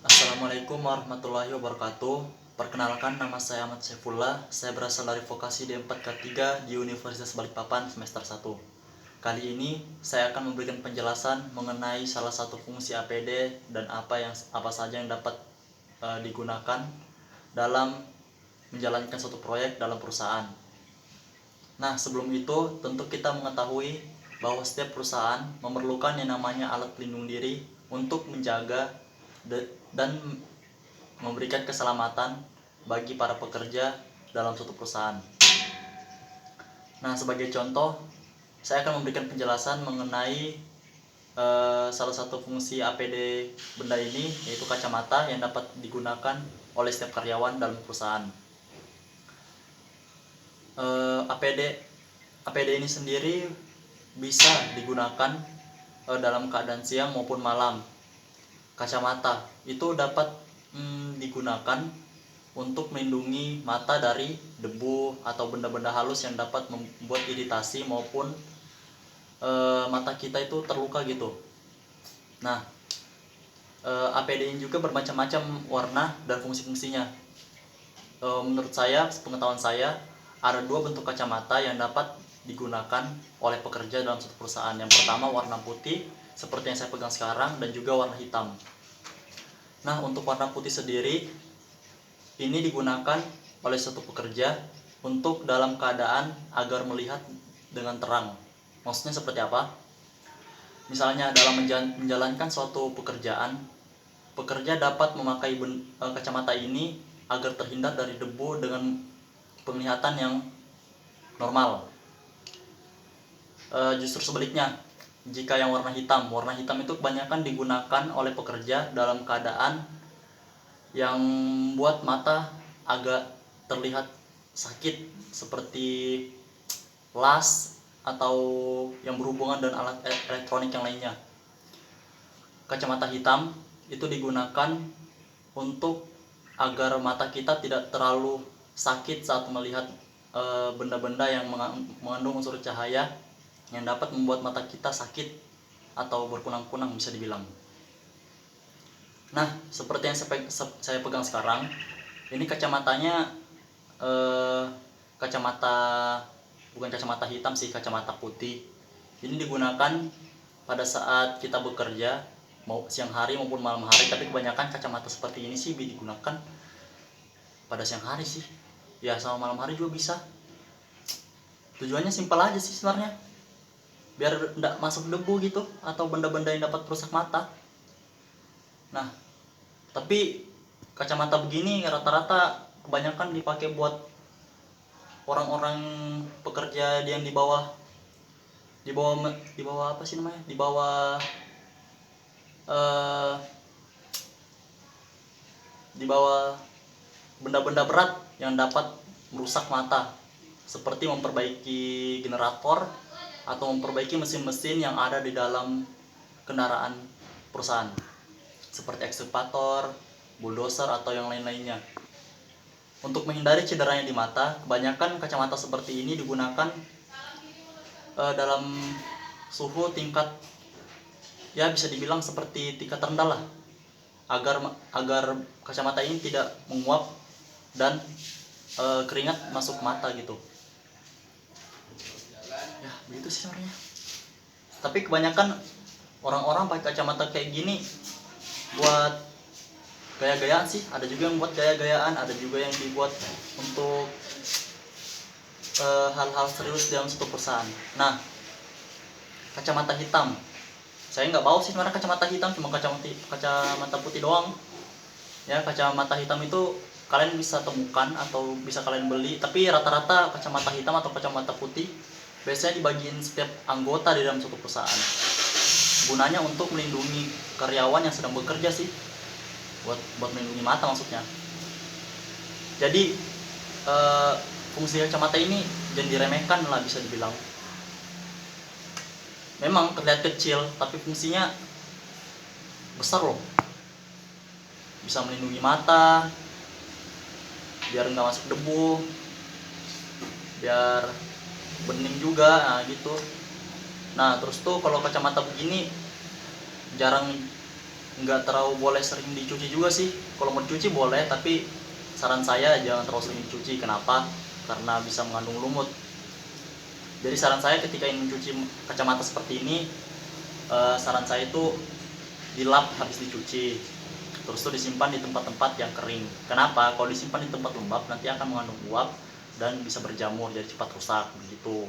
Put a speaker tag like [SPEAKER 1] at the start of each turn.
[SPEAKER 1] Assalamualaikum warahmatullahi wabarakatuh. Perkenalkan, nama saya Ahmad Saifullah. Saya berasal dari vokasi D4K3 di Universitas Balikpapan semester 1. Kali ini saya akan memberikan penjelasan mengenai salah satu fungsi APD dan apa saja yang dapat digunakan dalam menjalankan suatu proyek dalam perusahaan. Nah, sebelum itu tentu kita mengetahui bahwa setiap perusahaan memerlukan yang namanya alat pelindung diri untuk menjaga dan memberikan keselamatan bagi para pekerja dalam suatu perusahaan. Nah, sebagai contoh, saya akan memberikan penjelasan mengenai salah satu fungsi APD benda ini, yaitu kacamata yang dapat digunakan oleh setiap karyawan dalam perusahaan. APD ini sendiri bisa digunakan dalam keadaan siang maupun malam. Kacamata itu dapat digunakan untuk melindungi mata dari debu atau benda-benda halus yang dapat membuat iritasi maupun mata kita itu terluka gitu. Nah, APD ini juga bermacam-macam warna dan fungsi-fungsinya. Menurut saya, pengetahuan saya, ada dua bentuk kacamata yang dapat digunakan oleh pekerja dalam suatu perusahaan. Yang pertama warna putih seperti yang saya pegang sekarang, dan juga warna hitam. Nah, untuk warna putih sendiri ini digunakan oleh suatu pekerja untuk dalam keadaan agar melihat dengan terang. Maksudnya seperti apa? Misalnya dalam menjalankan suatu pekerjaan, pekerja dapat memakai kacamata ini agar terhindar dari debu dengan penglihatan yang normal. Justru sebaliknya, jika yang warna hitam itu kebanyakan digunakan oleh pekerja dalam keadaan yang membuat mata agak terlihat sakit, seperti las atau yang berhubungan dengan alat elektronik yang lainnya. Kacamata hitam itu digunakan untuk agar mata kita tidak terlalu sakit saat melihat benda-benda yang mengandung unsur cahaya yang dapat membuat mata kita sakit atau berkunang-kunang, bisa dibilang. Nah, seperti yang saya pegang sekarang, ini kacamatanya bukan kacamata hitam sih, kacamata putih. Ini digunakan pada saat kita bekerja, mau siang hari maupun malam hari, tapi kebanyakan kacamata seperti ini sih digunakan pada siang hari sih. Ya, sama malam hari juga bisa. Tujuannya simpel aja sih sebenarnya, biar tidak masuk debu gitu atau benda-benda yang dapat merusak mata. Nah, tapi kacamata begini rata-rata kebanyakan dipakai buat orang-orang pekerja yang di bawah apa sih namanya, di bawah benda-benda berat yang dapat merusak mata, seperti memperbaiki generator atau memperbaiki mesin-mesin yang ada di dalam kendaraan perusahaan, seperti ekskavator, bulldozer, atau yang lain-lainnya. Untuk menghindari cederanya di mata, kebanyakan kacamata seperti ini digunakan dalam suhu tingkat, ya bisa dibilang seperti tingkat rendah lah, agar kacamata ini tidak menguap dan keringat masuk mata gitu. Ya, begitu sih sebenarnya. Tapi kebanyakan orang-orang pakai kacamata kayak gini buat gaya-gayaan sih. Ada juga yang buat gaya-gayaan, ada juga yang dibuat untuk hal-hal serius dalam suatu perusahaan. Nah, kacamata hitam, saya nggak bawa sih sebenarnya kacamata hitam, cuma kacamata putih doang. Ya, kacamata hitam itu kalian bisa temukan atau bisa kalian beli, tapi rata-rata kacamata hitam atau kacamata putih biasanya dibagiin setiap anggota di dalam suatu perusahaan. Gunanya untuk melindungi karyawan yang sedang bekerja sih, buat melindungi mata maksudnya. Jadi fungsi kacamata ini jangan diremehkan lah, bisa dibilang. Memang terlihat kecil, tapi fungsinya besar loh. Bisa melindungi mata, biar nggak masuk debu, biar bening juga, nah gitu. Nah, terus tuh kalau kacamata begini jarang nggak terlalu boleh sering dicuci juga sih. Kalau mau dicuci boleh, tapi saran saya jangan terlalu sering dicuci. Kenapa? Karena bisa mengandung lumut. Jadi saran saya ketika ingin mencuci kacamata seperti ini, saran saya itu dilap habis dicuci, terus tuh disimpan di tempat-tempat yang kering. Kenapa? Kalau disimpan di tempat lembab nanti akan mengandung uap dan bisa berjamur, jadi cepat rusak begitu.